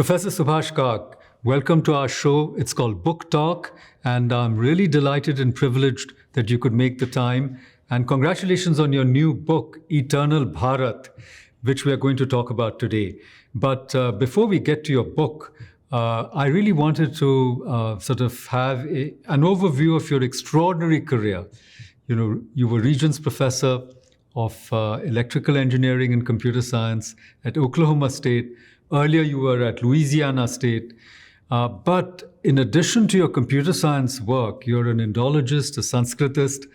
Professor Subhash Kak, welcome to our show. It's called Book Talk, and I'm really delighted and privileged that you could make the time. And congratulations on your new book, Eternal Bharat, which we are going to talk about today. But before we get to your book, I really wanted to sort of have an overview of your extraordinary career. You know, you were Regents Professor of Electrical Engineering and Computer Science at Oklahoma State. Earlier, you were at Louisiana State. But in addition to your computer science work, you're an Indologist, a Sanskritist,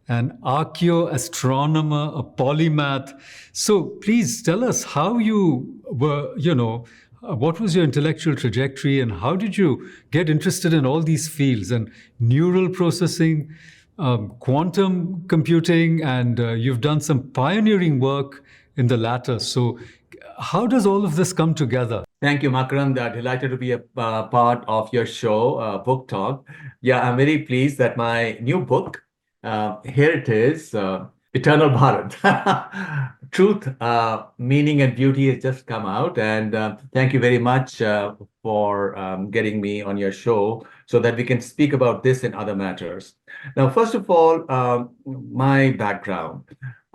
an archaeoastronomer, a polymath. So please tell us how you were, what was your intellectual trajectory and how did you get interested in all these fields and neural processing, quantum computing, and you've done some pioneering work in the latter. So how does all of this come together? Thank you, Makarand. Delighted to be a part of your show, Book Talk. Yeah, I'm very pleased that my new book, here it is, Eternal Bharat. Truth, Meaning, and Beauty has just come out. And thank you very much for getting me on your show so that we can speak about this and other matters. Now, first of all, my background.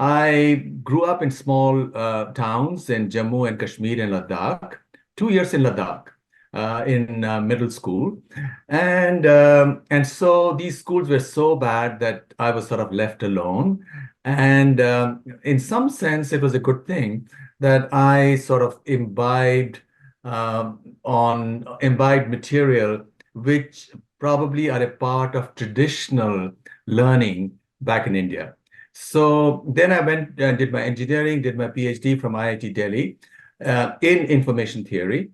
I grew up in small towns in Jammu and Kashmir and Ladakh, 2 years in Ladakh in middle school. And so these schools were so bad that I was sort of left alone. And in some sense, it was a good thing that I sort of imbibed material which probably are a part of traditional learning back in India. So then I went and did my engineering, did my PhD from IIT Delhi in information theory.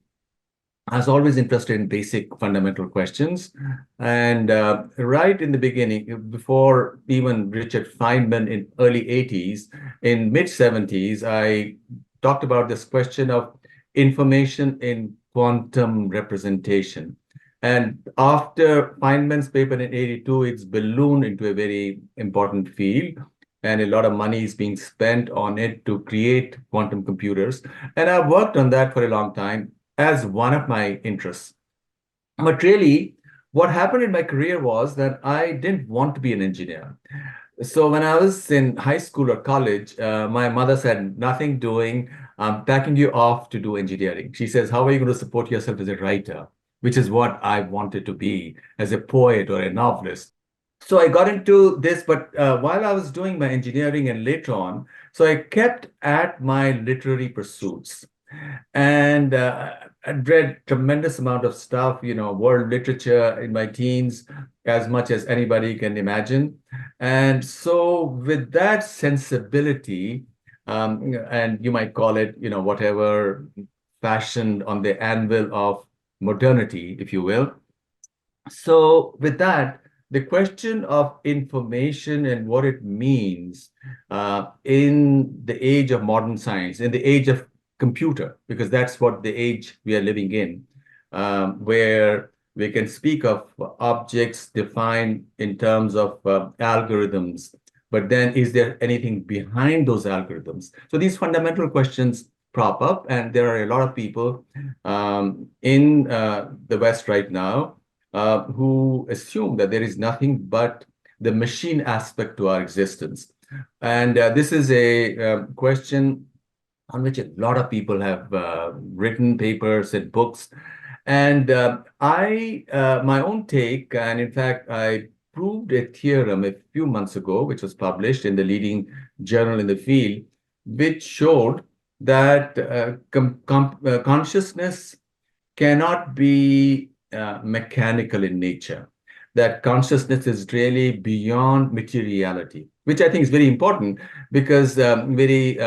I was always interested in basic fundamental questions. And right in the beginning, before even Richard Feynman in early 80s, in mid 70s, I talked about this question of information in quantum representation. And after Feynman's paper in 82, it's ballooned into a very important field. And a lot of money is being spent on it to create quantum computers. And I've worked on that for a long time as one of my interests. But really, what happened in my career was that I didn't want to be an engineer. So when I was in high school or college, my mother said, nothing doing, I'm packing you off to do engineering. She says, how are you going to support yourself as a writer? Which is what I wanted to be as a poet or a novelist. So I got into this, but while I was doing my engineering and later on, so I kept at my literary pursuits. And I read tremendous amount of stuff, world literature in my teens, as much as anybody can imagine. And so with that sensibility, and you might call it, whatever, fashioned on the anvil of modernity, if you will. So with that, the question of information and what it means in the age of modern science, in the age of computer, because that's what the age we are living in, where we can speak of objects defined in terms of algorithms, but then is there anything behind those algorithms? So these fundamental questions prop up, and there are a lot of people in the West right now who assume that there is nothing but the machine aspect to our existence. And this is a question on which a lot of people have written papers and books. And my own take, and in fact, I proved a theorem a few months ago, which was published in the leading journal in the field, which showed that consciousness cannot be mechanical in nature, that consciousness is really beyond materiality, which I think is very important because very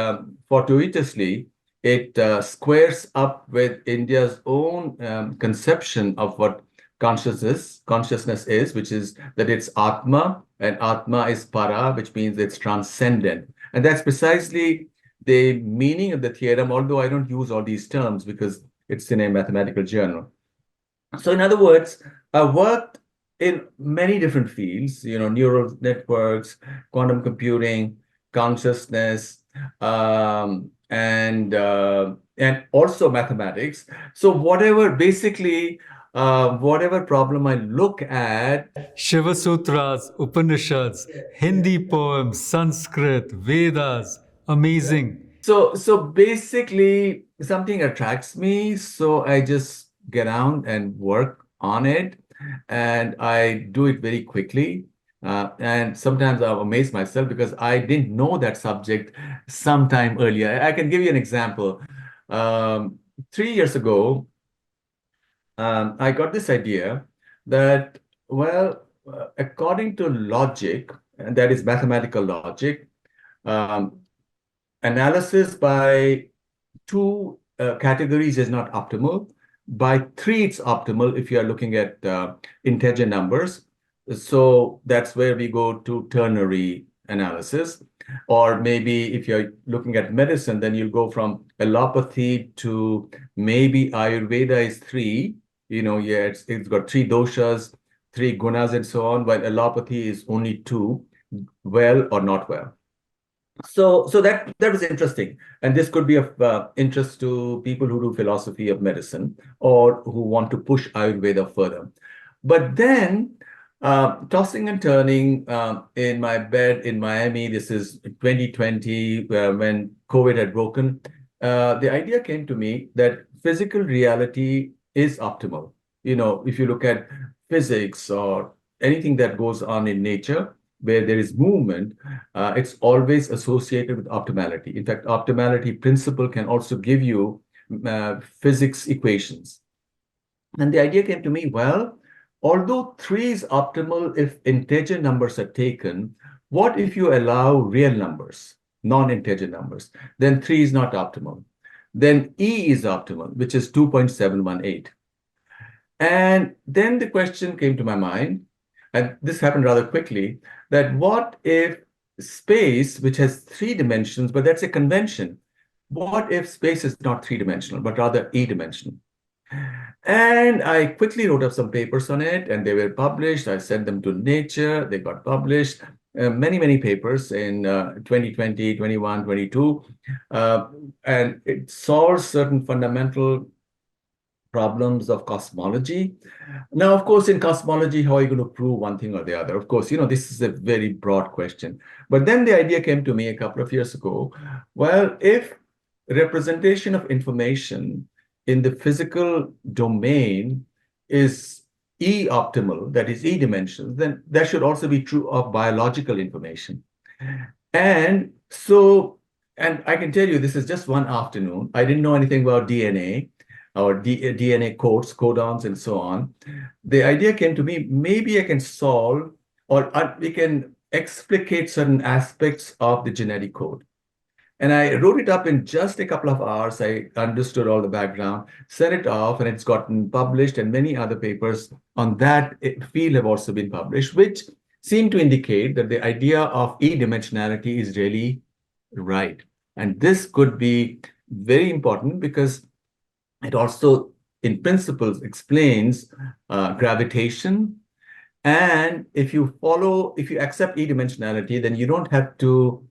fortuitously, it squares up with India's own conception of what consciousness is, which is that it's Atma, and Atma is Para, which means it's transcendent. And that's precisely the meaning of the theorem, although I don't use all these terms because it's in a mathematical journal. So in other words, I worked in many different fields, neural networks, quantum computing, consciousness, and also mathematics. So whatever problem I look at. Shiva Sutras, Upanishads, Hindi poems, Sanskrit, Vedas, amazing. So basically, something attracts me, so I just get down and work on it, and I do it very quickly. And sometimes I amaze myself because I didn't know that subject sometime earlier. I can give you an example. 3 years ago, I got this idea that, well, according to logic, and that is mathematical logic, um, analysis by two categories is not optimal. By three, it's optimal if you are looking at integer numbers. So that's where we go to ternary analysis. Or maybe if you're looking at medicine, then you'll go from allopathy to maybe Ayurveda is three. Yeah, it's got three doshas, three gunas, and so on, while allopathy is only two, well or not well. So that was interesting, and this could be of interest to people who do philosophy of medicine or who want to push Ayurveda further. But then, tossing and turning in my bed in Miami, this is 2020, when COVID had broken, the idea came to me that physical reality is optimal. If you look at physics or anything that goes on in nature, where there is movement, it's always associated with optimality. In fact, optimality principle can also give you physics equations. And the idea came to me, well, although 3 is optimal if integer numbers are taken, what if you allow real numbers, non-integer numbers? Then 3 is not optimal. Then E is optimal, which is 2.718. And then the question came to my mind, and this happened rather quickly, that what if space, which has 3 dimensions, but that's a convention, what if space is not 3-dimensional, but rather E-dimensional? And I quickly wrote up some papers on it, and they were published. I sent them to Nature. They got published. Many papers in 2020, 21, 22. And it solves certain fundamental problems of cosmology. Now, of course, in cosmology, how are you going to prove one thing or the other? Of course, this is a very broad question. But then the idea came to me a couple of years ago, well, if representation of information in the physical domain is E-optimal, that is E-dimensions, then that should also be true of biological information. And I can tell you, this is just one afternoon. I didn't know anything about DNA or DNA codes, codons, and so on. The idea came to me, maybe I can solve, or we can explicate certain aspects of the genetic code. And I wrote it up in just a couple of hours. I understood all the background, sent it off, and it's gotten published, and many other papers on that field have also been published, which seem to indicate that the idea of E-dimensionality is really right. And this could be very important because it also, in principles, explains gravitation. And if you accept E-dimensionality, then you don't have to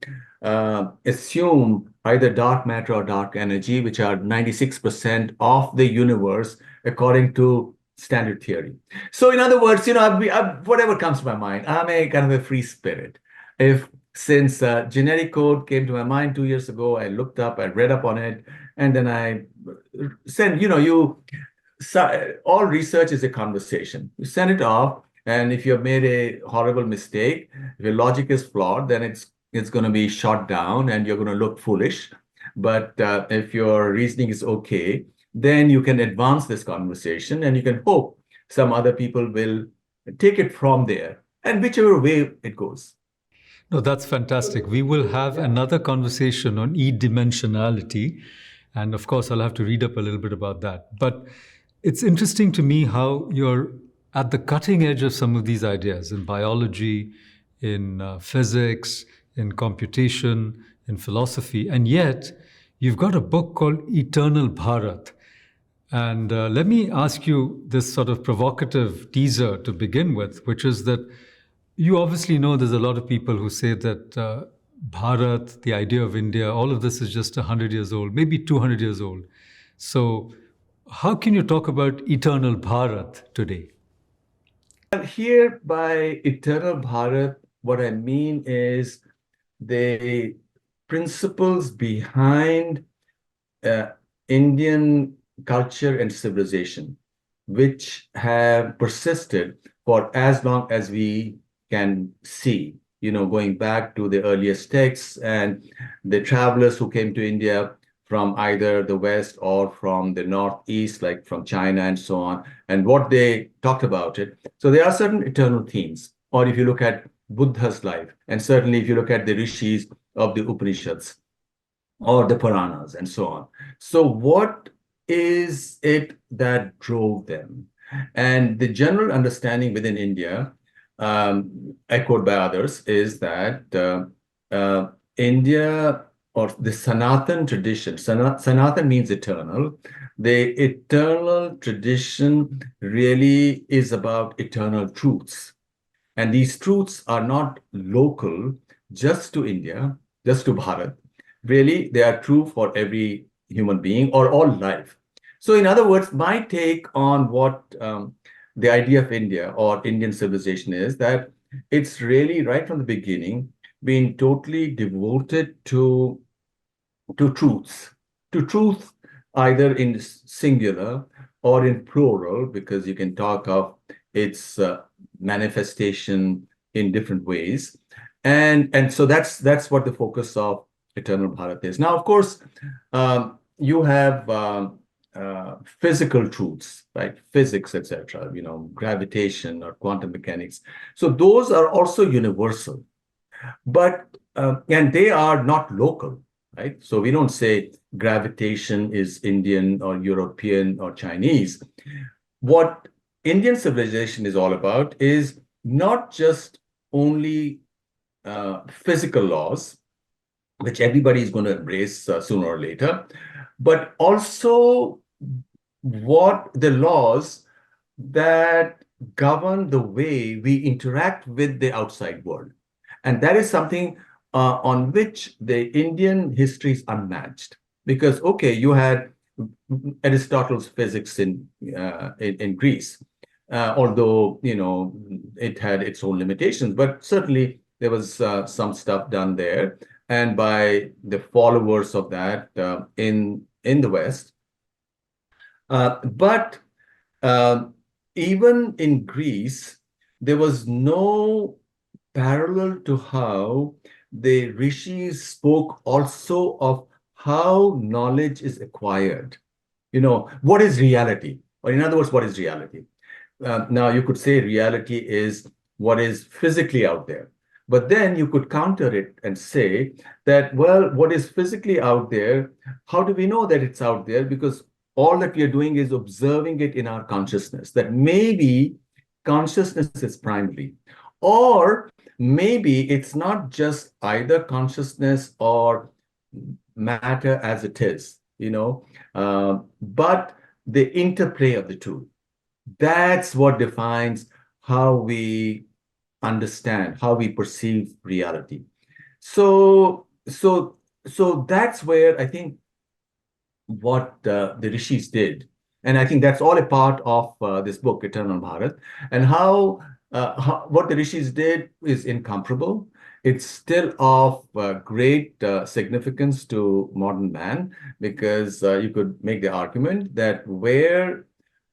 assume either dark matter or dark energy, which are 96% of the universe, according to standard theory. So in other words, whatever comes to my mind, I'm a kind of a free spirit. Since genetic code came to my mind 2 years ago, I looked up, I read up on it, and then I send, all research is a conversation. You send it off, and if you've made a horrible mistake, if your logic is flawed, then it's going to be shot down and you're going to look foolish. But if your reasoning is okay, then you can advance this conversation and you can hope some other people will take it from there, and whichever way it goes. No, that's fantastic. We will have another conversation on E-dimensionality. And of course, I'll have to read up a little bit about that. But it's interesting to me how you're at the cutting edge of some of these ideas in biology, in physics, in computation, in philosophy. And yet, you've got a book called Eternal Bharat. And let me ask you this sort of provocative teaser to begin with, which is that you obviously know there's a lot of people who say that Bharat, the idea of India, all of this is just 100 years old, maybe 200 years old. So, how can you talk about Eternal Bharat today? And here by Eternal Bharat, what I mean is the principles behind uh, Indian culture and civilization, which have persisted for as long as we can see, going back to the earliest texts and the travelers who came to India from either the West or from the Northeast, like from China and so on, and what they talked about it. So there are certain eternal themes. Or if you look at Buddha's life, and certainly if you look at the rishis of the Upanishads, or the Puranas and so on. So what is it that drove them? And the general understanding within India, echoed by others, is that India or the Sanatan tradition, Sanatan means eternal. The eternal tradition really is about eternal truths. And these truths are not local just to India, just to Bharat. Really, they are true for every human being or all life. So, in other words, my take on what the idea of India or Indian civilization is that it's really right from the beginning been totally devoted to truths, to truth either in singular or in plural, because you can talk of its manifestation in different ways. And so that's what the focus of Eternal Bharat is. Now, of course, you have physical truths, right? Physics, etc., gravitation or quantum mechanics. So those are also universal, but and they are not local, right? So we don't say gravitation is Indian or European or Chinese. What Indian civilization is all about is not just only physical laws, which everybody is going to embrace sooner or later, but also what the laws that govern the way we interact with the outside world. And that is something on which the Indian history is unmatched. Because, okay, you had Aristotle's physics in Greece, although, it had its own limitations, but certainly there was some stuff done there. And by the followers of that in the West. But even in Greece, there was no parallel to how the rishis spoke also of how knowledge is acquired. What is reality? Or in other words, what is reality? Now, you could say reality is what is physically out there. But then you could counter it and say that, well, what is physically out there, how do we know that it's out there? Because all that we are doing is observing it in our consciousness, that maybe consciousness is primary. Or maybe it's not just either consciousness or matter as it is, but the interplay of the two. That's what defines how we understand, how we perceive reality. So that's where I think what the rishis did, and I think that's all a part of this book, Eternal Bharat, and how what the rishis did is incomparable. It's still of great significance to modern man, because you could make the argument that where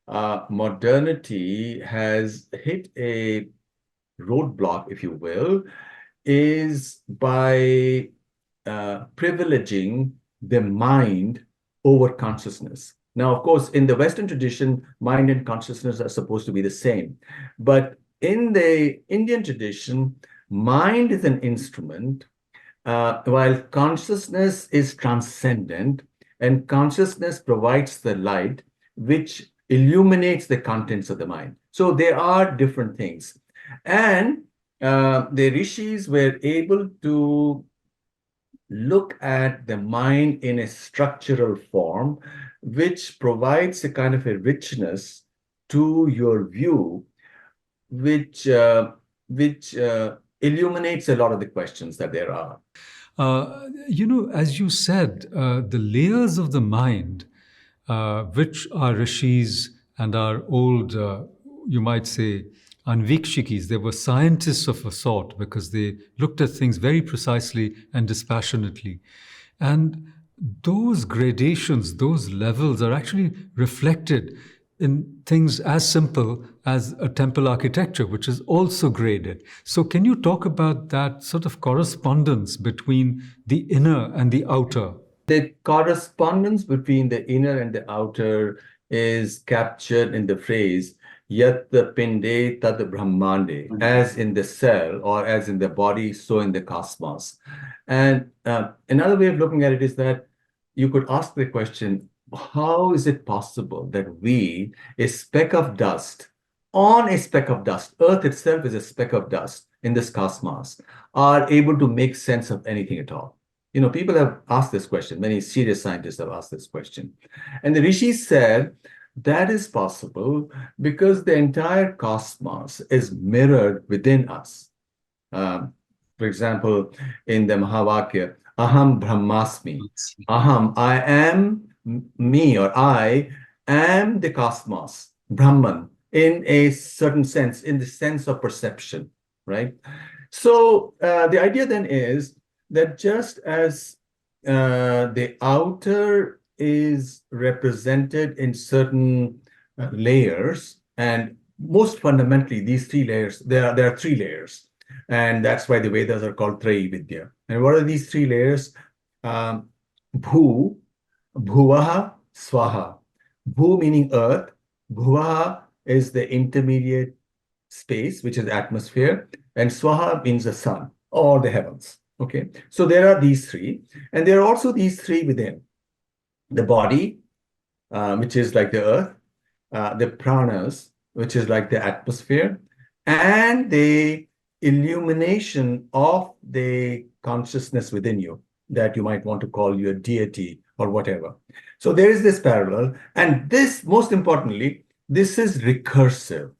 modernity has hit a roadblock, if you will, is by privileging the mind over consciousness. Now, of course, in the Western tradition, mind and consciousness are supposed to be the same. But in the Indian tradition, mind is an instrument, while consciousness is transcendent, and consciousness provides the light which illuminates the contents of the mind. So there are different things. And the rishis were able to look at the mind in a structural form, which provides a kind of a richness to your view, which illuminates a lot of the questions that there are. As you said, the layers of the mind, which our rishis and our old, you might say, anvikshikis, they were scientists of a sort because they looked at things very precisely and dispassionately. And those gradations, those levels are actually reflected in things as simple as a temple architecture, which is also graded. So, can you talk about that sort of correspondence between the inner and the outer? The correspondence between the inner and the outer is captured in the phrase Yat Pinde Tad Brahmande, as in the cell or as in the body, so in the cosmos. And another way of looking at it is that you could ask the question, how is it possible that we, a speck of dust, on a speck of dust, Earth itself is a speck of dust in this cosmos, are able to make sense of anything at all? People have asked this question. Many serious scientists have asked this question. And the rishis said that is possible because the entire cosmos is mirrored within us. For example, in the Mahavakya, Aham Brahmasmi. Aham, I am me, or I am the cosmos, Brahman, in a certain sense, in the sense of perception, right? So the idea then is that just as the outer is represented in certain layers, and most fundamentally, these three layers, there are three layers, and that's why the Vedas are called Trayi Vidya. And what are these three layers? Bhu, Bhuvaha, Swaha. Bhu meaning earth, Bhuvaha is the intermediate space, which is atmosphere, and Swaha means the sun or the heavens. Okay, so there are these three, and there are also these three within the body, which is like the earth, the pranas, which is like the atmosphere, and the illumination of the consciousness within you that you might want to call your deity or whatever. So there is this parallel, and this, most importantly, this is recursive.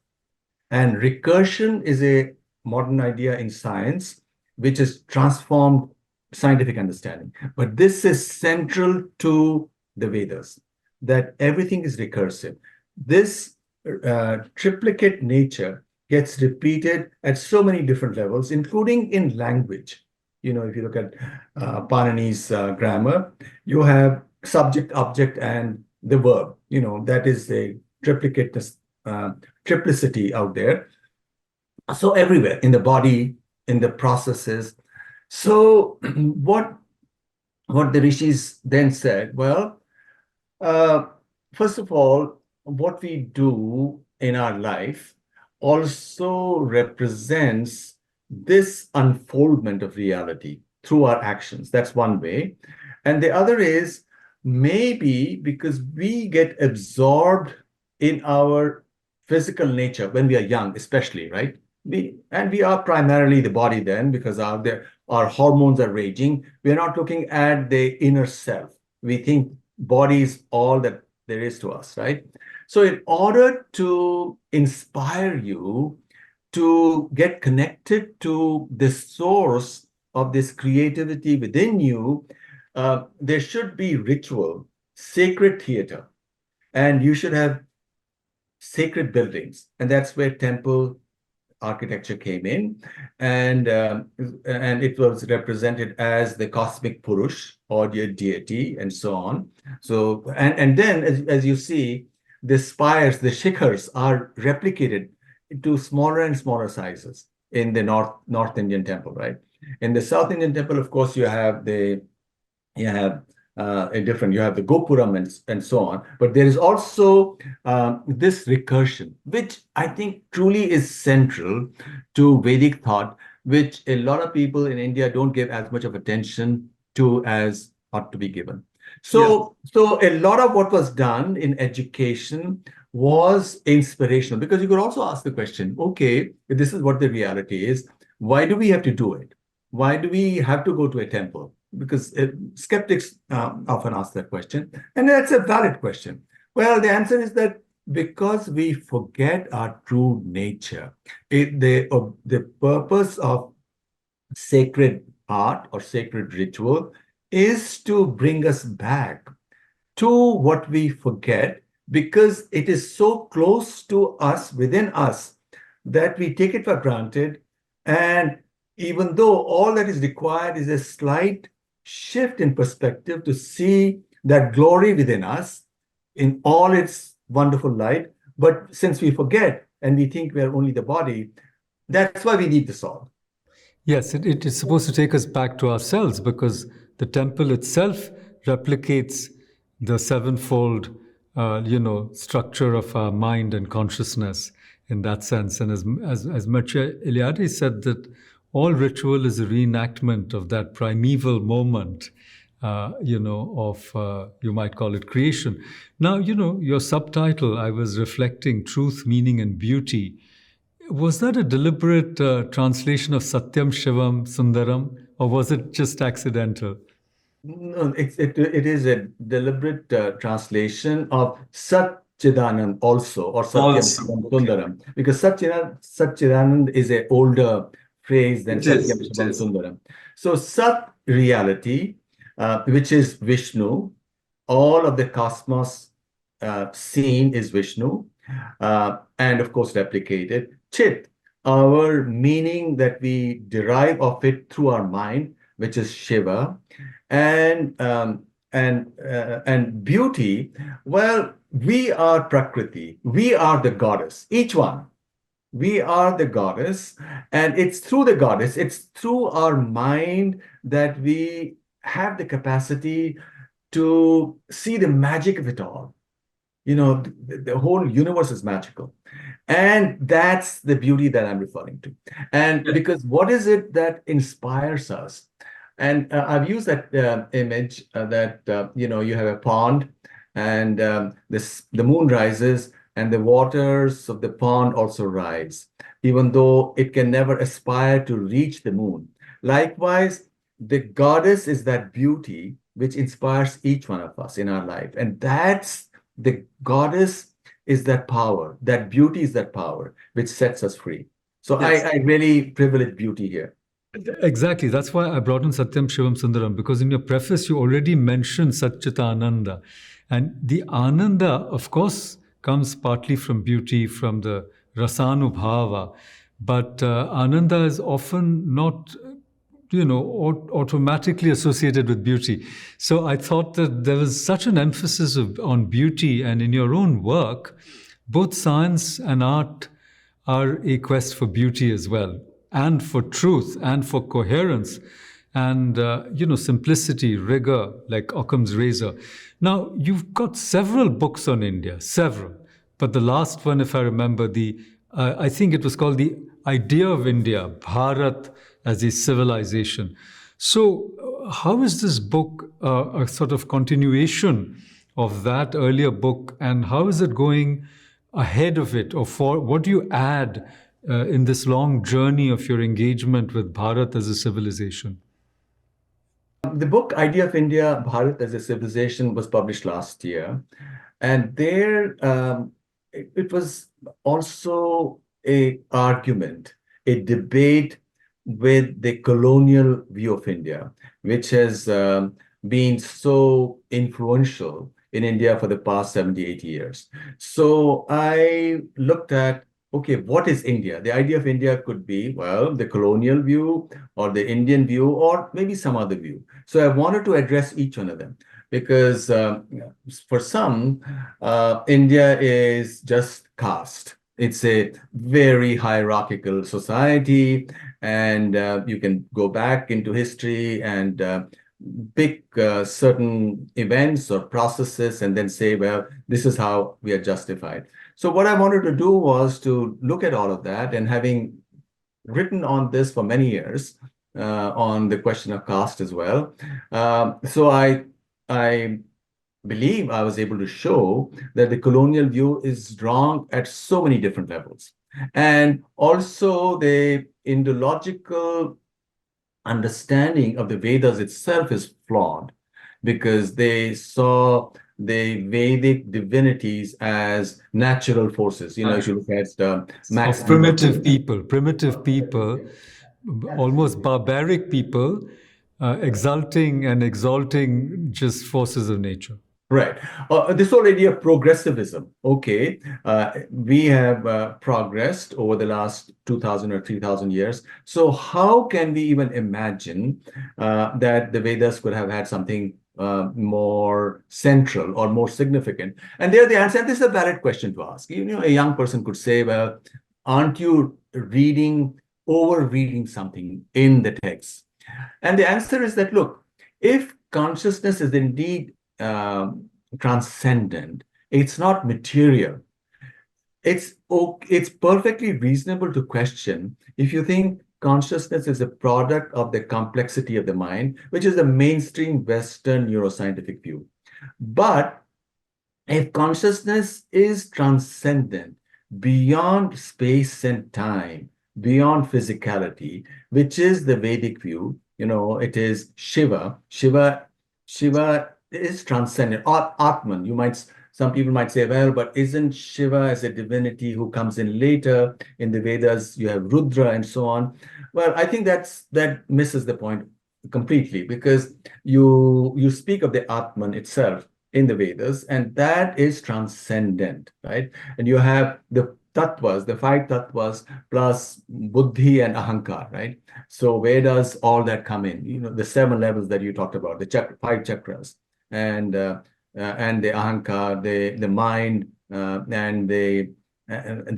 And recursion is a modern idea in science which has transformed scientific understanding. But this is central to the Vedas, that everything is recursive. This triplicate nature gets repeated at so many different levels, including in language. If you look at Panini's grammar, you have subject, object, and the verb. That is a triplicity out there. So everywhere, in the body, in the processes. So what the rishis then said, well, first of all, what we do in our life also represents this unfoldment of reality through our actions. That's one way. And the other is maybe because we get absorbed in our physical nature when we are young, especially, right? We are primarily the body then, because our hormones are raging. We're not looking at the inner self. We think body is all that there is to us, right? So in order to inspire you to get connected to the source of this creativity within you, there should be ritual, sacred theater, and you should have sacred buildings. And that's where temple architecture came in, and it was represented as the cosmic Purush or your deity, and so on. So and then as you see, the spires, the shikhars, are replicated to smaller and smaller sizes in the North Indian temple, right? In the South Indian temple, of course, you have a different, you have the Gopuram and so on. But there is also this recursion, which I think truly is central to Vedic thought, which a lot of people in India don't give as much of attention to as ought to be given. So a lot of what was done in education was inspirational, because you could also ask the question, okay, if this is what the reality is, why do we have to do it? Why do we have to go to a temple? Because skeptics often ask that question, and that's a valid question. Well, the answer is that because we forget our true nature. The purpose of sacred art or sacred ritual is to bring us back to what we forget because it is so close to us, within us, that we take it for granted. And even though all that is required is a slight shift in perspective to see that glory within us in all its wonderful light, but since we forget and we think we are only the body, that's why we need the soul. Yes, it is supposed to take us back to ourselves because the temple itself replicates the sevenfold, structure of our mind and consciousness in that sense. And as Mircea Eliade said, that all ritual is a reenactment of that primeval moment, you might call it creation. Now, your subtitle, I was reflecting truth, meaning, and beauty. Was that a deliberate translation of Satyam Shivam Sundaram, or was it just accidental? No, it is a deliberate translation of Satchidanand also, or Satyam Also, Shivam okay. Sundaram, because Satchidanand is an older phrase than It is, Satyam it Shivam is. Sundaram. So Sat reality, which is Vishnu, all of the cosmos seen is Vishnu, and of course replicated. Chit, our meaning that we derive of it through our mind, which is Shiva, and and beauty. Well, we are Prakriti. We are the goddess. Each one. We are the goddess, and it's through the goddess, it's through our mind that we have the capacity to see the magic of it all. The whole universe is magical. And that's the beauty that I'm referring to. And because what is it that inspires us? And I've used that image that, you have a pond and the moon rises and the waters of the pond also rise, even though it can never aspire to reach the moon. Likewise, the goddess is that beauty which inspires each one of us in our life. And that's the goddess is that power, that beauty is that power which sets us free. So Yes. I really privilege beauty here. Exactly. That's why I brought in Satyam Shivam Sundaram, because in your preface, you already mentioned Satchita Ananda. And the Ananda, of course, comes partly from beauty, from the Rasanubhava. But Ananda is often not, automatically associated with beauty. So I thought that there was such an emphasis on beauty, and in your own work, both science and art are a quest for beauty as well, and for truth, and for coherence, and simplicity, rigor, like Occam's razor. Now, you've got several books on India, several, but the last one, if I remember, I think it was called The Idea of India, Bharat as a Civilization. So, how is this book a sort of continuation of that earlier book, and how is it going ahead of it, or for what do you add in this long journey of your engagement with Bharat as a civilization? The book Idea of India, Bharat as a Civilization was published last year. And there it was also a argument, a debate with the colonial view of India, which has been so influential in India for the past 70, 80 years. So I looked at, okay, what is India? The idea of India could be, well, the colonial view or the Indian view or maybe some other view. So I wanted to address each one of them because for some, India is just caste. It's a very hierarchical society, and you can go back into history and pick certain events or processes and then say, well, this is how we are justified. So what I wanted to do was to look at all of that, and having written on this for many years, on the question of caste as well. So I believe I was able to show that the colonial view is wrong at so many different levels. And also the Indological understanding of the Vedas itself is flawed because they saw the Vedic divinities as natural forces. If you look at Max Of primitive people, almost barbaric people exulting and exalting just forces of nature. Right. This whole idea of progressivism. Okay. We have progressed over the last 2000 or 3000 years. So how can we even imagine that the Vedas could have had something more central or more significant? And there the answer, and this is a valid question to ask. You know, a young person could say, well, aren't you over-reading something in the text? And the answer is that, look, if consciousness is indeed transcendent, it's not material. It's perfectly reasonable to question if you think consciousness is a product of the complexity of the mind, which is the mainstream Western neuroscientific view. But if consciousness is transcendent, beyond space and time, beyond physicality, which is the Vedic view, you know, it is Shiva. Shiva is transcendent. Or Atman, some people might say, well, but isn't Shiva as a divinity who comes in later? In the Vedas, you have Rudra and so on. Well, I think that misses the point completely, because you speak of the Atman itself in the Vedas, and that is transcendent, right? And you have the tattvas, the five tattvas, plus buddhi and ahankar, right? So where does all that come in? You know, the 7 levels that you talked about, the 5 chakras, and the ahankar, the mind, and the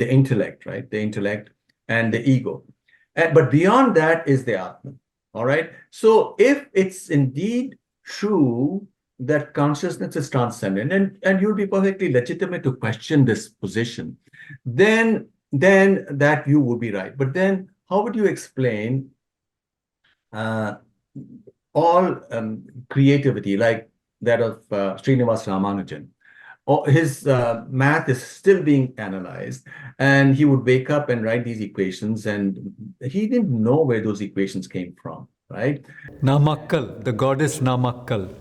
intellect, right? The intellect and the ego. But beyond that is the Atman, all right? So if it's indeed true that consciousness is transcendent, and you'll be perfectly legitimate to question this position, then that view would be right. But then how would you explain all creativity like that of Srinivas Ramanujan? His math is still being analyzed, and he would wake up and write these equations, and he didn't know where those equations came from, right? Namakkal, the goddess Namakkal.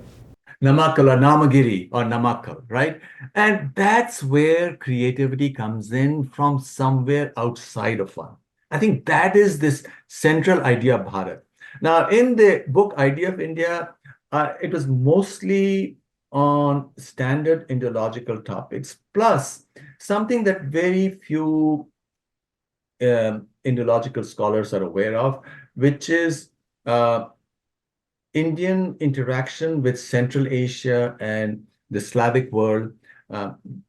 Namakkal or Namagiri or Namakkal, right? And that's where creativity comes in from somewhere outside of one. I think that is this central idea of Bharat. Now, in the book Idea of India, it was mostly on standard Indological topics, plus something that very few Indological scholars are aware of, which is Indian interaction with Central Asia and the Slavic world.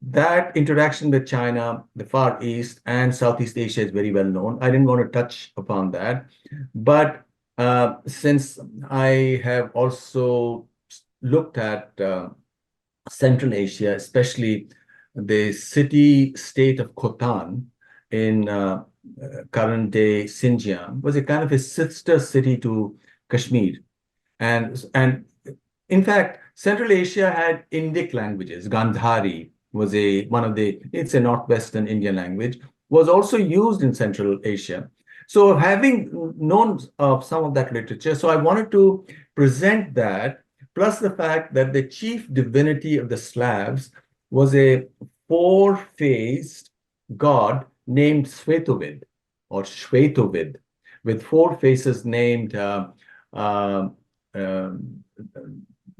That interaction with China, the Far East, and Southeast Asia is very well known. I didn't want to touch upon that. But since I have also looked at Central Asia, especially the city-state of Khotan in current-day Xinjiang, was a kind of a sister city to Kashmir. And in fact, Central Asia had Indic languages. Gandhari was it's a northwestern Indian language, was also used in Central Asia. So having known of some of that literature, so I wanted to present that, plus the fact that the chief divinity of the Slavs was a 4-faced god named Svetovid, or Shvetovid, with 4 faces named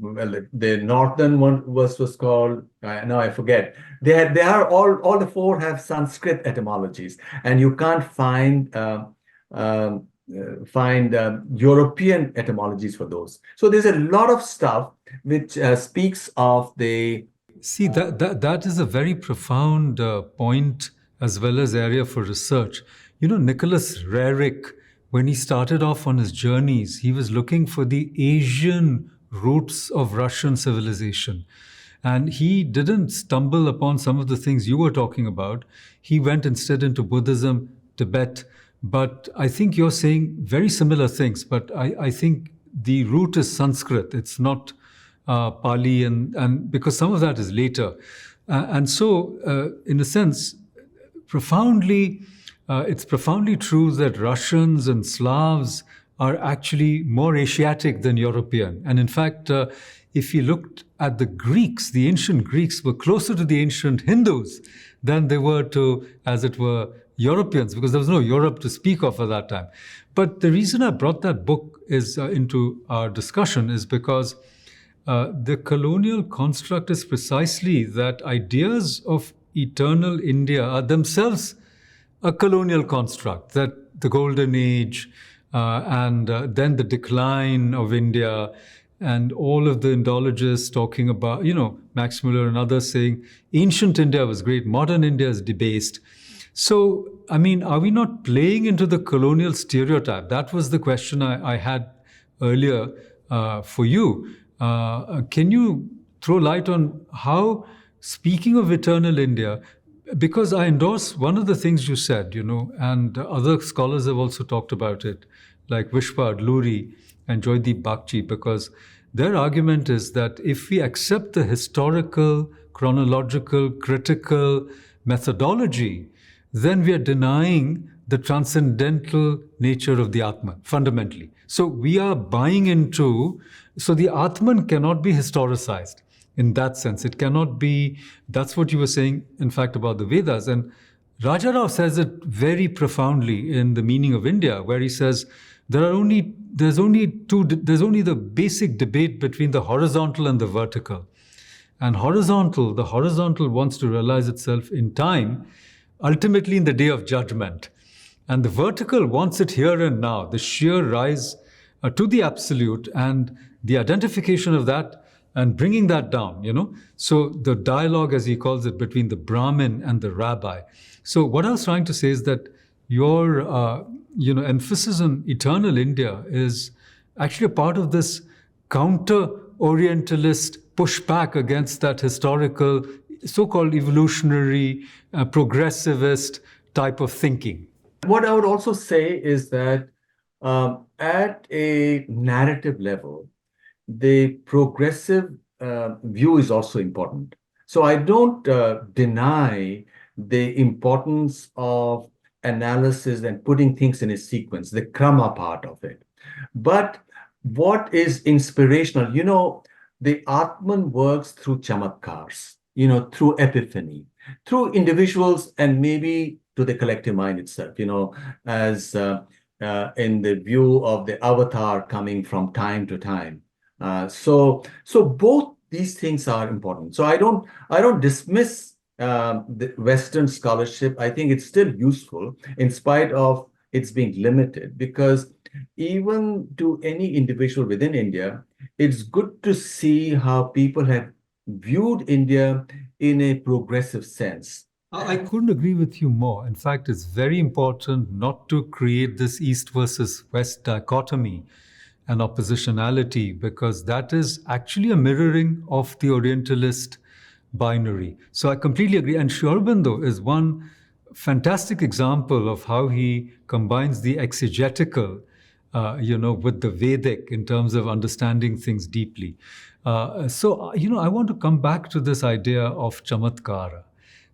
well, the northern one was called, now I forget. They are all the 4 have Sanskrit etymologies, and you can't find European etymologies for those. So there's a lot of stuff which speaks of the. See, that is a very profound point as well as area for research. You know, Nicholas Roerich, when he started off on his journeys, he was looking for the Asian roots of Russian civilization. And he didn't stumble upon some of the things you were talking about. He went instead into Buddhism, Tibet. But I think you're saying very similar things. But I think the root is Sanskrit. It's not Pali, and because some of that is later. And so, in a sense, it's profoundly true that Russians and Slavs are actually more Asiatic than European. And in fact, if you looked at the Greeks, the ancient Greeks were closer to the ancient Hindus than they were to, as it were, Europeans, because there was no Europe to speak of at that time. But the reason I brought that book into our discussion is because the colonial construct is precisely that ideas of eternal India are themselves a colonial construct, that the golden age and then the decline of India, and all of the Indologists talking about, Max Muller and others saying ancient India was great, modern India is debased. So, I mean, are we not playing into the colonial stereotype? That was the question I had earlier for you. Can you throw light on how, speaking of eternal India, because I endorse one of the things you said, and other scholars have also talked about it, like Vishwa Adluri and Joydeep Bakchi, because their argument is that if we accept the historical, chronological, critical methodology, then we are denying the transcendental nature of the Atman, fundamentally. So we are buying into, so the Atman cannot be historicized in that sense. It cannot be, that's what you were saying, in fact, about the Vedas. And Rajarao says it very profoundly in The Meaning of India, where he says there's only the basic debate between the horizontal and the vertical. And the horizontal wants to realize itself in time, ultimately in the day of judgment. And the vertical wants it here and now, the sheer rise to the absolute and the identification of that and bringing that down, So the dialogue, as he calls it, between the Brahmin and the rabbi. So what I was trying to say is that your, emphasis on eternal India is actually a part of this counter-Orientalist pushback against that historical, so-called evolutionary, progressivist type of thinking. What I would also say is that at a narrative level, the progressive view is also important. So I don't deny the importance of analysis and putting things in a sequence, the krama part of it. But what is inspirational, the Atman works through chamatkars, through epiphany, through individuals and maybe to the collective mind itself, as in the view of the avatar coming from time to time. So both these things are important. So I don't dismiss the Western scholarship. I think it's still useful in spite of its being limited, because even to any individual within India, it's good to see how people have viewed India in a progressive sense. I couldn't agree with you more. In fact, it's very important not to create this East versus West dichotomy and oppositionality, because that is actually a mirroring of the Orientalist binary. So I completely agree. And Sri Aurobindo is one fantastic example of how he combines the exegetical, with the Vedic in terms of understanding things deeply. So I want to come back to this idea of chamatkara,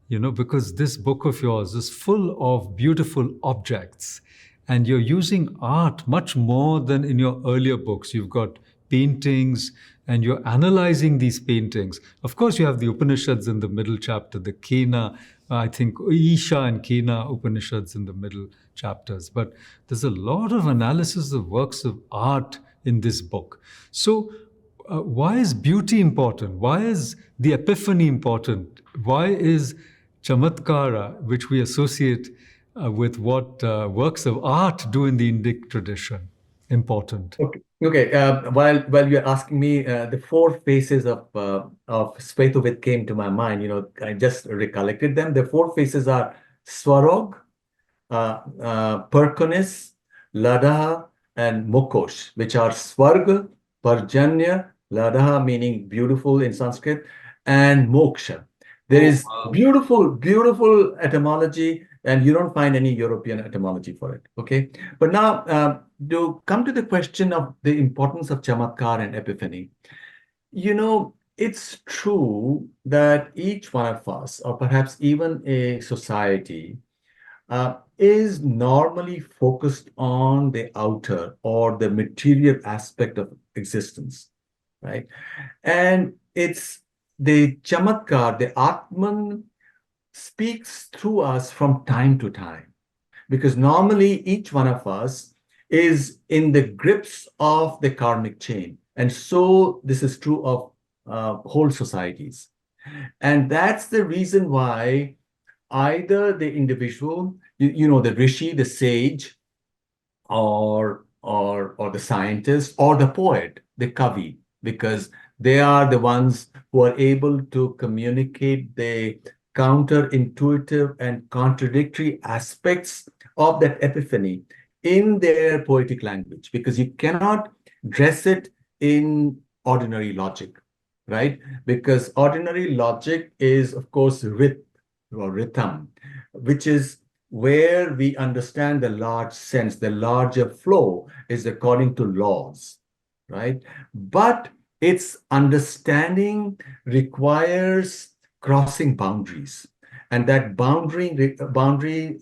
because this book of yours is full of beautiful objects. And you're using art much more than in your earlier books. You've got paintings and you're analyzing these paintings. Of course, you have the Upanishads in the middle chapter, the Kena, I think Isha and Kena Upanishads in the middle chapters. But there's a lot of analysis of works of art in this book. So why is beauty important? Why is the epiphany important? Why is chamatkara, which we associate with what works of art do in the Indic tradition, important? Okay. While you're asking me, the four phases of Svetovit came to my mind. I just recollected them. The four phases are Swarog, Perkonis, Ladaha, and Mokosh, which are Swarga, Parjanya, Ladaha meaning beautiful in Sanskrit, and Moksha. There is beautiful etymology, and you don't find any European etymology for it. Okay, but now to come to the question of the importance of chamatkar and epiphany, it's true that each one of us, or perhaps even a society, is normally focused on the outer or the material aspect of existence, right? And it's the chamatkar, the Atman, speaks through us from time to time. Because normally each one of us is in the grips of the karmic chain. And so this is true of whole societies. And that's the reason why either the individual, the rishi, the sage, or the scientist, or the poet, the kavi, because they are the ones who are able to communicate the counterintuitive and contradictory aspects of that epiphany in their poetic language, because you cannot dress it in ordinary logic, right? Because ordinary logic is, of course, rit or rhythm, which is where we understand the large sense, the larger flow is according to laws, right? But its understanding requires crossing boundaries. And that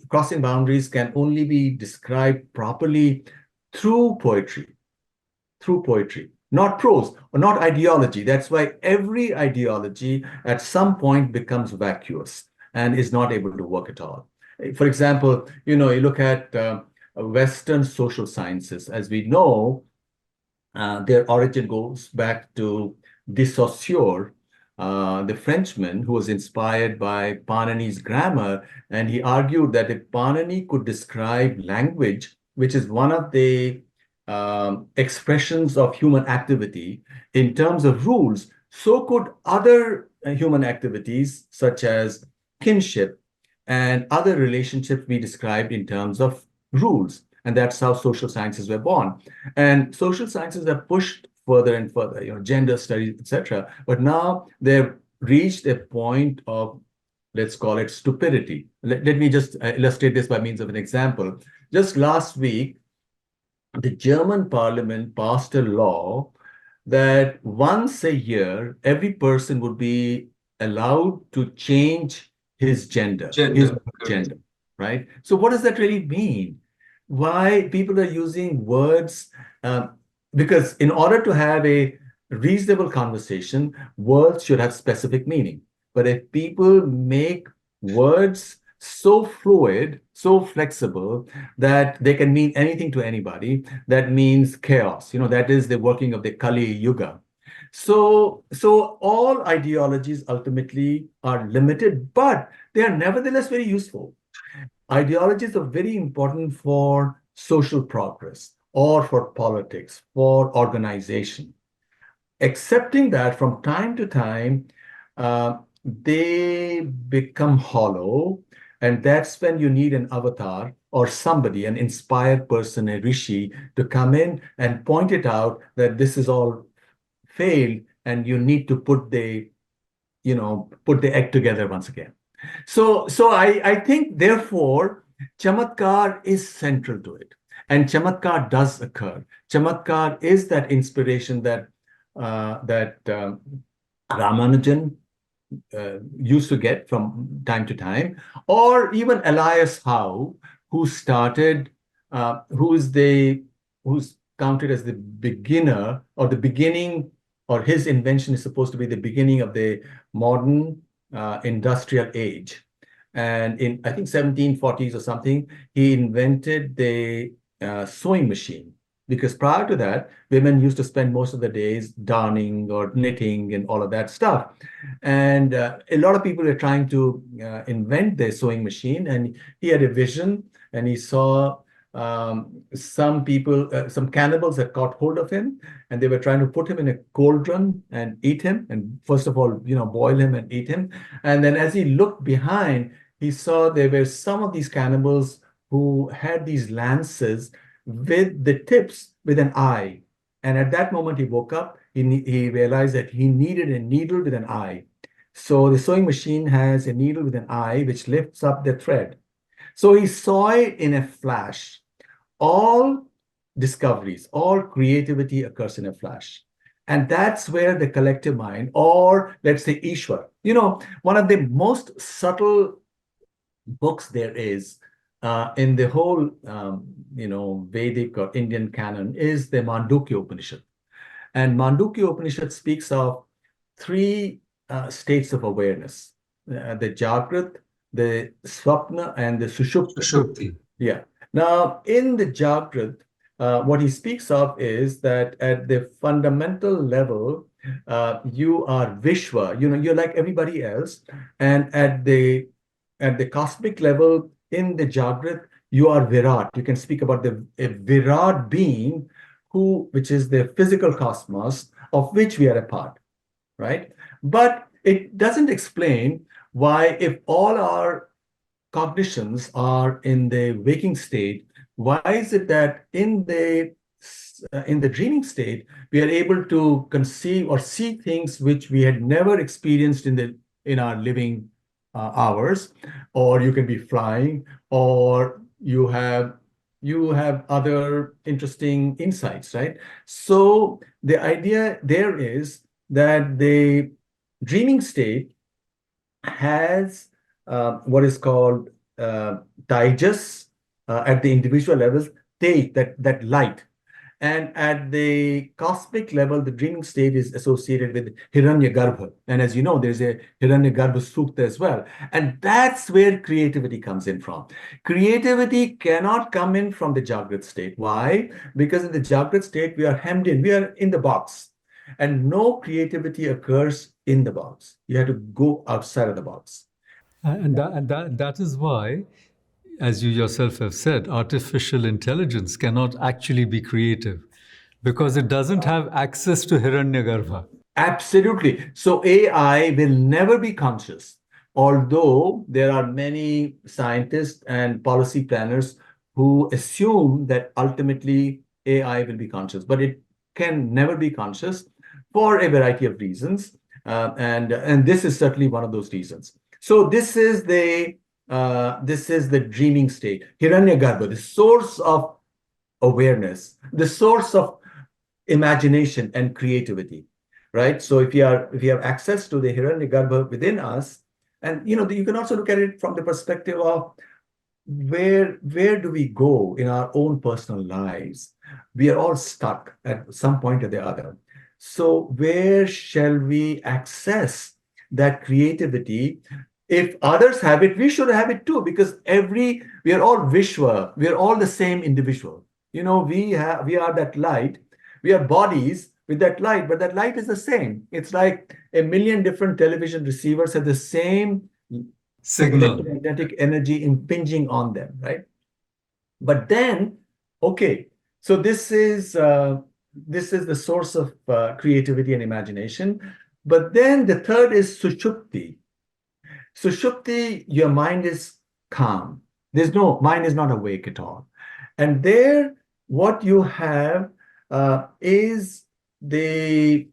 crossing boundaries can only be described properly through poetry, not prose or not ideology. That's why every ideology at some point becomes vacuous and is not able to work at all. For example, you look at Western social sciences. As we know, their origin goes back to de Saussure, the Frenchman who was inspired by Panini's grammar. And he argued that if Panini could describe language, which is one of the expressions of human activity, in terms of rules, so could other human activities such as kinship and other relationships be described in terms of rules. And that's how social sciences were born. And social sciences are pushed further and further, gender studies, etc. But now they've reached a point of, let's call it stupidity. Let me just illustrate this by means of an example. Just last week, the German parliament passed a law that once a year, every person would be allowed to change his gender, right? So what does that really mean? Why people are using words? Because in order to have a reasonable conversation, words should have specific meaning. But if people make words so fluid, so flexible that they can mean anything to anybody, that means chaos. That is the working of the Kali Yuga. So all ideologies ultimately are limited, but they are nevertheless very useful. Ideologies are very important for social progress or for politics, for organization. Accepting that from time to time, they become hollow. And that's when you need an avatar or somebody, an inspired person, a rishi, to come in and point it out that this is all failed and you need to put the egg together once again. So I think, therefore, chamatkar is central to it. And chamatkar does occur. Chamatkar is that inspiration that Ramanujan used to get from time to time, or even Elias Howe, who started, who's counted as the beginner or the beginning, or his invention is supposed to be the beginning of the modern industrial age. And in, I think, 1740s or something, he invented the sewing machine. Because prior to that, women used to spend most of the days darning or knitting and all of that stuff. And a lot of people were trying to invent the sewing machine. And he had a vision, and he saw some people, some cannibals had caught hold of him, and they were trying to put him in a cauldron and eat him. And first of all, boil him and eat him. And then as he looked behind, he saw there were some of these cannibals who had these lances with the tips with an eye. And at that moment, he woke up. He realized that he needed a needle with an eye. So the sewing machine has a needle with an eye which lifts up the thread. So he saw it in a flash. All discoveries, all creativity occurs in a flash. And that's where the collective mind, or let's say Ishwar, one of the most subtle books there is in the whole, Vedic or Indian canon is the Mandukya Upanishad. And Mandukya Upanishad speaks of three states of awareness, the Jagrat, the swapna and the sushupti. Sushupti. Yeah. Now, in the Jagrat, what he speaks of is that at the fundamental level, you are Vishwa, you're like everybody else. And at the cosmic level, in the Jagrat, you are Virat. You can speak about a Virat being which is the physical cosmos of which we are a part, right? But it doesn't explain why, if all our cognitions are in the waking state, why is it that in the dreaming state we are able to conceive or see things which we had never experienced in our living hours? Or you can be flying, or you have other interesting insights, right? So the idea there is that the dreaming state has what is called tejas at the individual levels, that light. And at the cosmic level, the dreaming state is associated with Hiranyagarbha. And as you know, there's a Hiranyagarbha Sukta as well. And that's where creativity comes in from. Creativity cannot come in from the Jagrat state. Why? Because in the Jagrat state, we are hemmed in, we are in the box. And no creativity occurs in the box. You have to go outside of the box. And that is why, as you yourself have said, artificial intelligence cannot actually be creative because it doesn't have access to Hiranyagarbha. Absolutely. So AI will never be conscious, although there are many scientists and policy planners who assume that ultimately AI will be conscious, but it can never be conscious for a variety of reasons. And this is certainly one of those reasons. So this is the dreaming state, Hiranyagarbha, the source of awareness, the source of imagination and creativity, right? So if you have access to the Hiranyagarbha within us, and you can also look at it from the perspective of where do we go in our own personal lives? We are all stuck at some point or the other. So where shall we access that creativity? If others have it, we should have it too, because we are all Vishwa, we are all the same individual. We are that light, we are bodies with that light, but that light is the same. It's like a million different television receivers have the same Signal. electromagnetic energy impinging on them, right? But then, okay, so this is the source of creativity and imagination. But then the third is Sushupti. Sushupti, your mind is calm. Mind is not awake at all. And there, what you have is the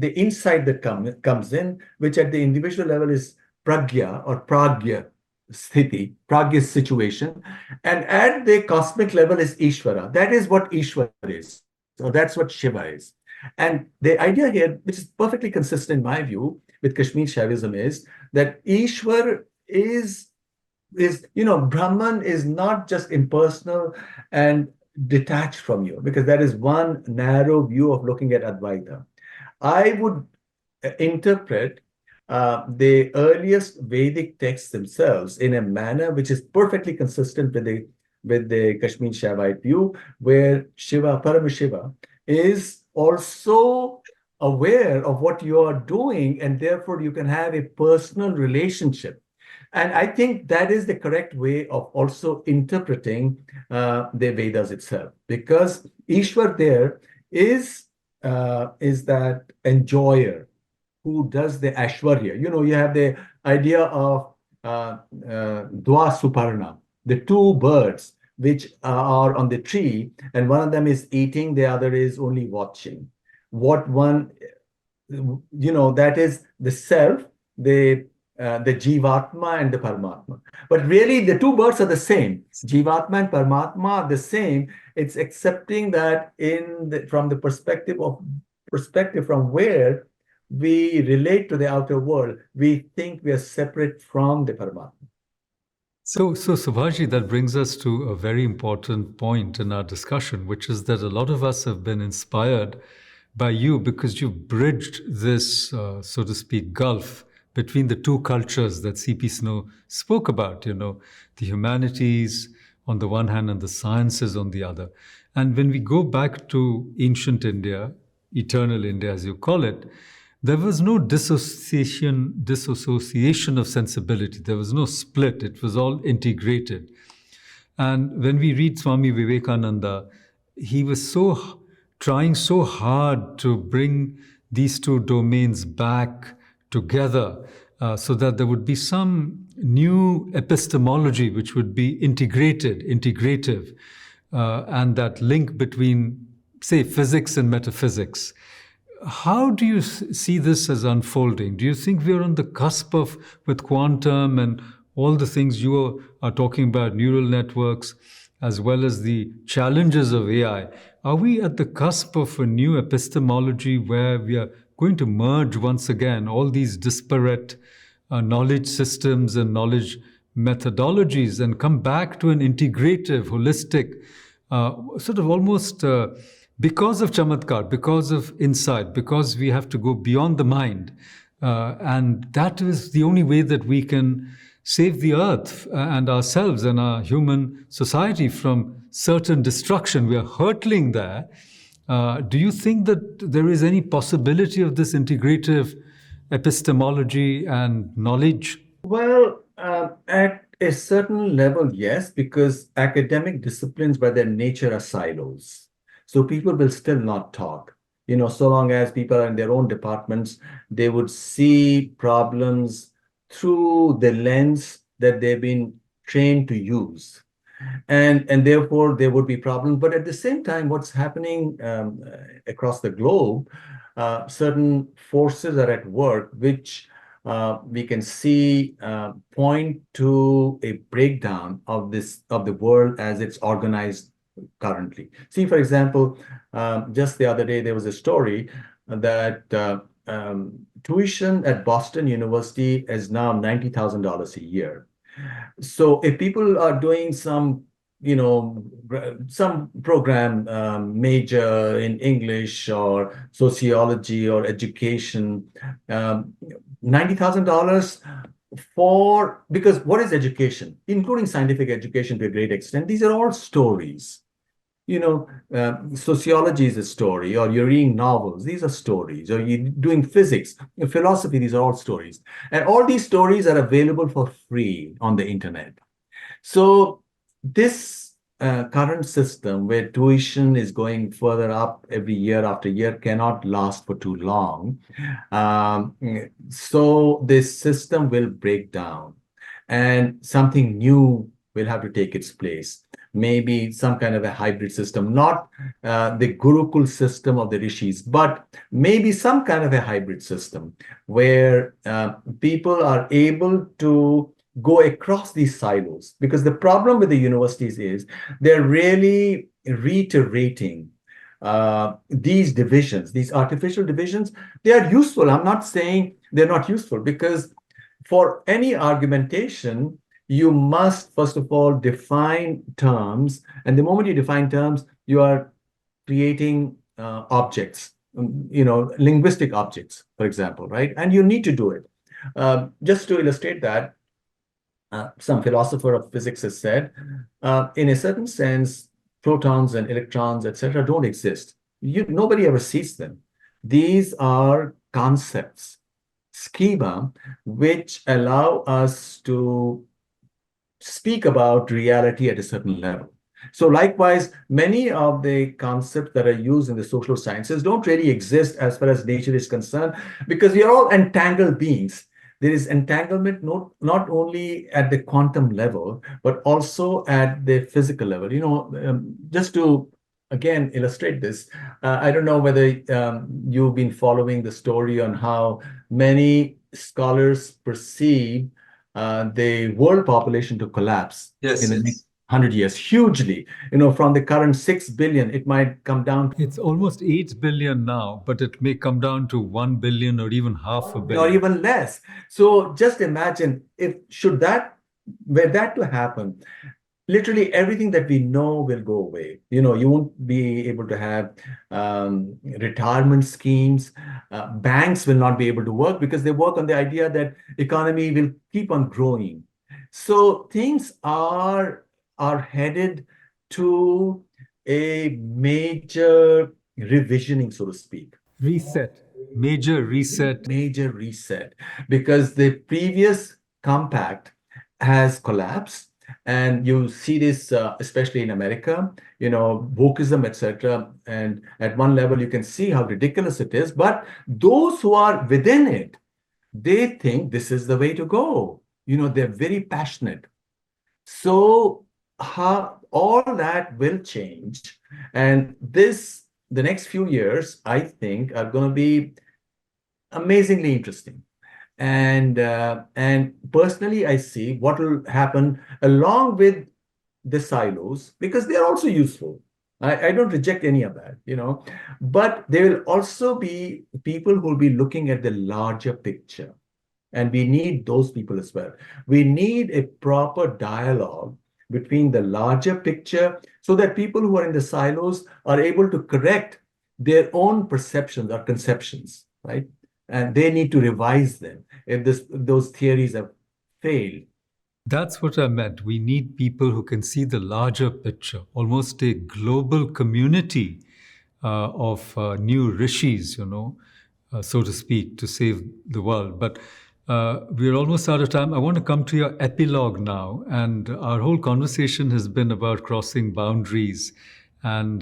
insight that comes in, which at the individual level is pragya or pragya sthiti, pragya situation. And at the cosmic level is Ishvara. That is what Ishvara is. So that's what Shiva is. And the idea here, which is perfectly consistent in my view with Kashmir Shaivism, is that Ishwar is Brahman is not just impersonal and detached from you, because that is one narrow view of looking at Advaita. I would interpret the earliest Vedic texts themselves in a manner which is perfectly consistent with the Kashmir Shaivite view, where Shiva, Paramashiva, is also aware of what you are doing, and therefore you can have a personal relationship. And I think that is the correct way of also interpreting the Vedas itself, because Ishwar there is that enjoyer who does the Ashwarya. You have the idea of Dwa Suparna, the two birds which are on the tree, and one of them is eating, the other is only watching. What one, that is the self, the Jivatma and the Paramatma. But really, the two birds are the same. Jivatma and Paramatma are the same. It's accepting that from the perspective from where we relate to the outer world, we think we are separate from the Paramatma. So Subhashji, that brings us to a very important point in our discussion, which is that a lot of us have been inspired by you because you've bridged this, so to speak, gulf between the two cultures that C.P. Snow spoke about, the humanities on the one hand and the sciences on the other. And when we go back to ancient India, eternal India, as you call it, there was no disassociation of sensibility. There was no split. It was all integrated. And when we read Swami Vivekananda, he was trying so hard to bring these two domains back together so that there would be some new epistemology which would be integrative, and that link between, say, physics and metaphysics. How do you see this as unfolding? Do you think we're on the cusp of, with quantum and all the things you are talking about, neural networks, as well as the challenges of AI, are we at the cusp of a new epistemology where we are going to merge once again all these disparate knowledge systems and knowledge methodologies and come back to an integrative, holistic, sort of almost because of chamatkar, because of insight, because we have to go beyond the mind. And that is the only way that we can save the earth and ourselves and our human society from certain destruction. We are hurtling there. Do you think that there is any possibility of this integrative epistemology and knowledge? Well, at a certain level, yes, because academic disciplines by their nature are silos. So people will still not talk. So long as people are in their own departments, they would see problems through the lens that they've been trained to use. And therefore, there would be problems. But at the same time, what's happening across the globe, certain forces are at work, which we can see point to a breakdown of the world as it's organized currently. See, for example, just the other day, there was a story that tuition at Boston University is now $90,000 a year. So if people are doing some program major in English or sociology or education, $90,000 because what is education, including scientific education to a great extent? These are all stories. Sociology is a story, or you're reading novels, these are stories, or you're doing physics, philosophy, these are all stories. And all these stories are available for free on the internet. So this current system where tuition is going further up every year after year cannot last for too long. So this system will break down and something new will have to take its place. Maybe some kind of a hybrid system, not the Gurukul system of the rishis, but maybe some kind of a hybrid system where people are able to go across these silos. Because the problem with the universities is they're really reiterating these divisions, these artificial divisions. They are useful. I'm not saying they're not useful, because for any argumentation, you must, first of all, define terms. And the moment you define terms, you are creating objects, linguistic objects, for example, right? And you need to do it. Just to illustrate that, some philosopher of physics has said, in a certain sense, protons and electrons, etc., don't exist. Nobody ever sees them. These are concepts, schema, which allow us to speak about reality at a certain level. So likewise, many of the concepts that are used in the social sciences don't really exist as far as nature is concerned, because we are all entangled beings. There is entanglement not only at the quantum level, but also at the physical level. Just to, again, illustrate this, I don't know whether you've been following the story on how many scholars perceive the world population to collapse in the next 100 years, hugely. From the current 6 billion, it might come down to... It's almost 8 billion now, but it may come down to 1 billion or even half a billion. Or even less. So just imagine, were that to happen, literally everything that we know will go away. You won't be able to have retirement schemes. Banks will not be able to work because they work on the idea that economy will keep on growing. So things are headed to a major revisioning, so to speak. Reset, major reset. Major reset, because the previous compact has collapsed. And you see this, especially in America, wokeism, etc. And at one level, you can see how ridiculous it is. But those who are within it, they think this is the way to go. They're very passionate. So all that will change. And the next few years, I think, are going to be amazingly interesting. And personally, I see what will happen along with the silos, because they are also useful. I don't reject any of that, but there will also be people who will be looking at the larger picture. And we need those people as well. We need a proper dialogue between the larger picture so that people who are in the silos are able to correct their own perceptions or conceptions, right? And they need to revise them if those theories have failed. That's what I meant. We need people who can see the larger picture, almost a global community of new rishis, so to speak, to save the world. But we're almost out of time. I want to come to your epilogue now. And our whole conversation has been about crossing boundaries and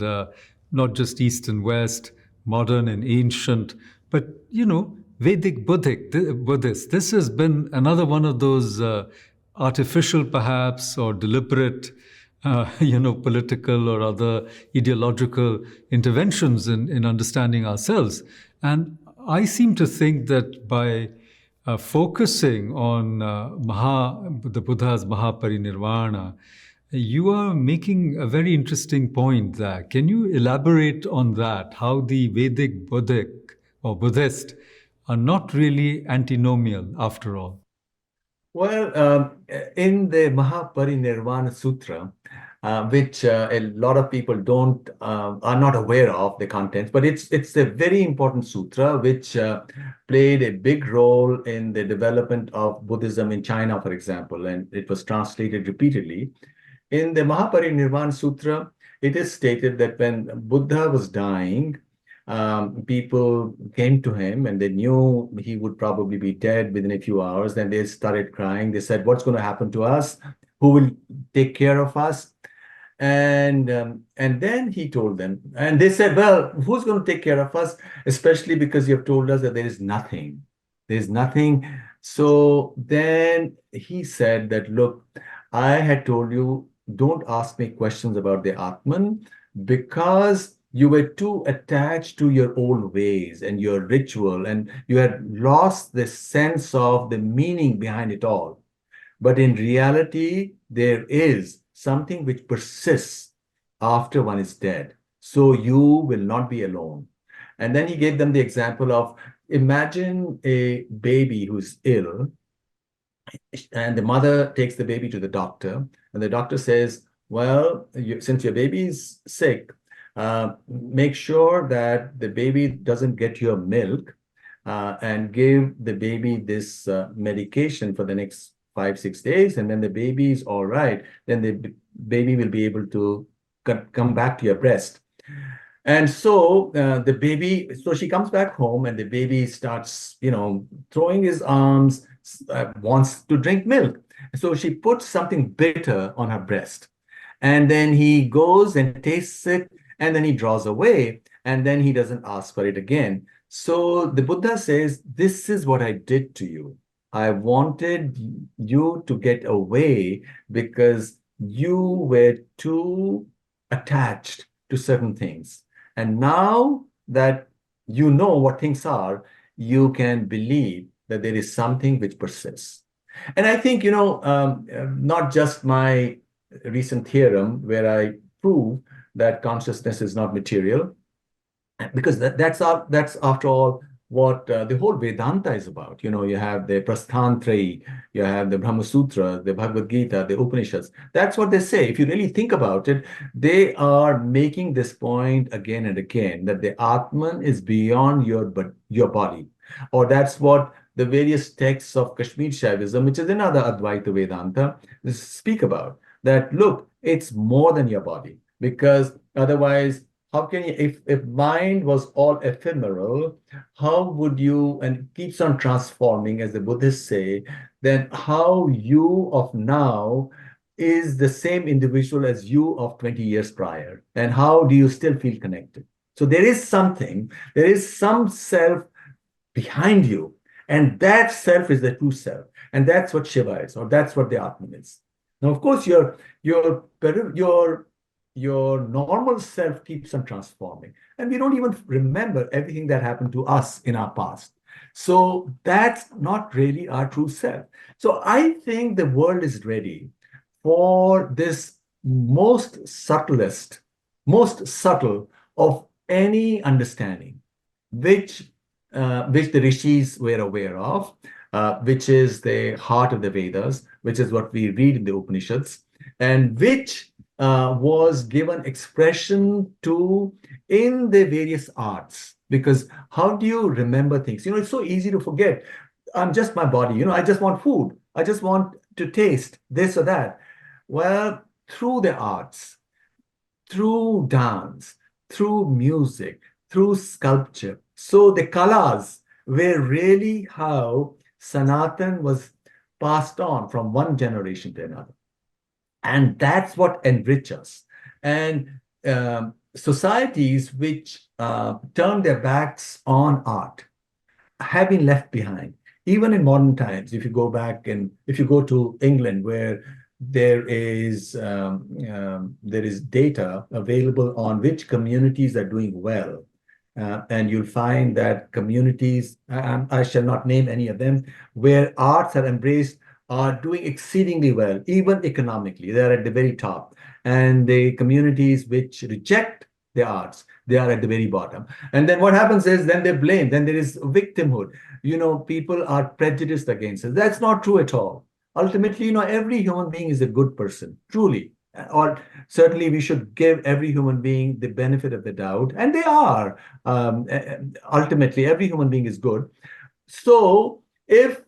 not just East and West, modern and ancient, but, Vedic Buddhist. This has been another one of those artificial, perhaps, or deliberate, political or other ideological interventions in understanding ourselves. And I seem to think that by focusing on the Buddha's Mahaparinirvana, you are making a very interesting point there. Can you elaborate on that? How the Vedic Buddhic or Buddhist are not really antinomial after all? Well, in the Mahaparinirvana Sutra, which a lot of people don't are not aware of the contents, but it's a very important sutra which played a big role in the development of Buddhism in China, for example, and it was translated repeatedly. In the Mahaparinirvana Sutra, it is stated that when Buddha was dying, people came to him and they knew he would probably be dead within a few hours. Then they started crying. They said, "What's going to happen to us? Who will take care of us?" And then he told them, and they said, "Well, who's going to take care of us? Especially because you have told us that there is nothing. There's nothing." So then he said that, "Look, I had told you, don't ask me questions about the Atman, because you were too attached to your old ways and your ritual, and you had lost the sense of the meaning behind it all. But in reality, there is something which persists after one is dead. So you will not be alone." And then he gave them the example of, imagine a baby who's ill, and the mother takes the baby to the doctor, and the doctor says, "Well, since your baby is sick, make sure that the baby doesn't get your milk, and give the baby this medication for the next 5, 6 days. And when the baby is all right, then the baby will be able to come back to your breast." And so so she comes back home, and the baby starts, throwing his arms, wants to drink milk. So she puts something bitter on her breast. And then he goes and tastes it, and then he draws away, and then he doesn't ask for it again. So the Buddha says, "This is what I did to you. I wanted you to get away because you were too attached to certain things. And now that you know what things are, you can believe that there is something which persists." And I think, not just my recent theorem where I prove that consciousness is not material, because that's after all what the whole Vedanta is about. You have the Prasthantrayi, you have the Brahma Sutra, the Bhagavad Gita, the Upanishads. That's what they say. If you really think about it, they are making this point again and again that the Atman is beyond your body. Or that's what the various texts of Kashmir Shaivism, which is another Advaita Vedanta, speak about. That look, it's more than your body. Because otherwise, how can you, if mind was all ephemeral, how would you, and keeps on transforming, as the Buddhists say, then how you of now is the same individual as you of 20 years prior? And how do you still feel connected? So there is something, there is some self behind you. And that self is the true self. And that's what Shiva is, or that's what the Atman is. Now, of course, your normal self keeps on transforming. And we don't even remember everything that happened to us in our past. So that's not really our true self. So I think the world is ready for this most subtle of any understanding, which the rishis were aware of, which is the heart of the Vedas, which is what we read in the Upanishads, and which was given expression to in the various arts. Because how do you remember things? It's so easy to forget. I'm just my body. I just want food. I just want to taste this or that. Well, through the arts, through dance, through music, through sculpture. So the kalas were really how Sanatan was passed on from one generation to another. And that's what enriches us. And societies which turn their backs on art have been left behind. Even in modern times, if you go back and if you go to England, where there is data available on which communities are doing well, and you'll find that communities, I shall not name any of them, where arts are embraced, are doing exceedingly well, even economically. They're at the very top. And the communities which reject the arts, they are at the very bottom. And then what happens is, then they blame, then there is victimhood. People are prejudiced against it. That's not true at all. Ultimately, every human being is a good person, truly. Or certainly we should give every human being the benefit of the doubt. And they are. Ultimately, every human being is good. So if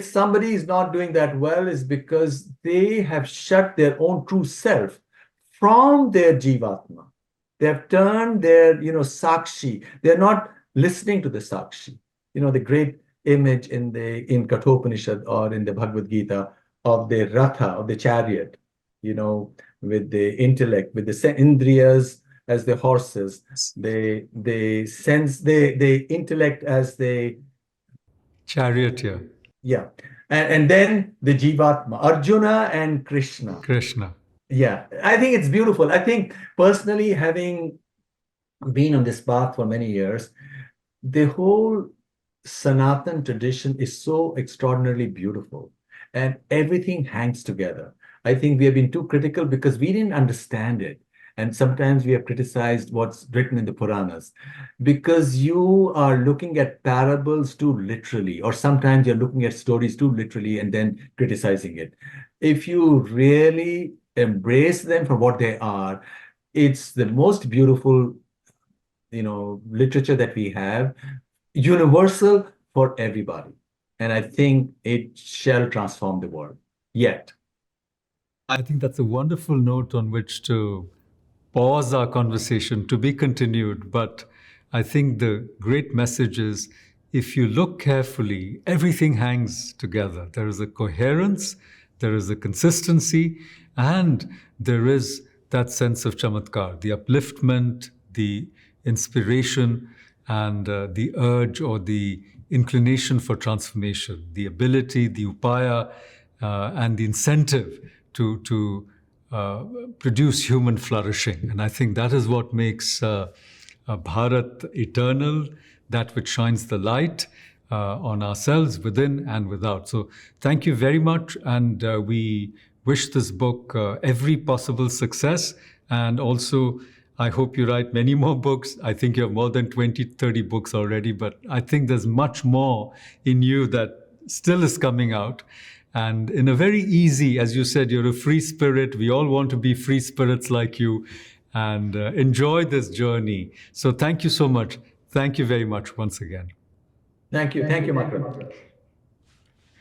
somebody is not doing that well, is because they have shut their own true self from their jivatma. They have turned their, sakshi. They're not listening to the sakshi. The great image in Kathopanishad or in the Bhagavad Gita of the ratha, of the chariot, with the intellect, with the indriyas as the horses, the sense, the intellect as the charioteer. Yeah. And then the Jivatma, Arjuna and Krishna. Krishna. Yeah. I think it's beautiful. I think personally, having been on this path for many years, the whole Sanatan tradition is so extraordinarily beautiful, and everything hangs together. I think we have been too critical because we didn't understand it. And sometimes we have criticized what's written in the Puranas because you are looking at parables too literally, or sometimes you're looking at stories too literally and then criticizing it. If you really embrace them for what they are, it's the most beautiful, literature that we have, universal for everybody. And I think it shall transform the world. Yet. I think that's a wonderful note on which to pause our conversation, to be continued. But I think the great message is, if you look carefully, everything hangs together. There is a coherence, there is a consistency, and there is that sense of chamatkar, the upliftment, the inspiration, and the urge or the inclination for transformation, the ability, the upaya, and the incentive to produce human flourishing. And I think that is what makes Bharat eternal, that which shines the light on ourselves within and without. So thank you very much. And we wish this book every possible success. And also, I hope you write many more books. I think you have more than 20, 30 books already, but I think there's much more in you that still is coming out. And in a very easy, as you said, you're a free spirit. We all want to be free spirits like you and enjoy this journey. So thank you so much. Thank you very much once again. Thank you. Thank you, Makaran.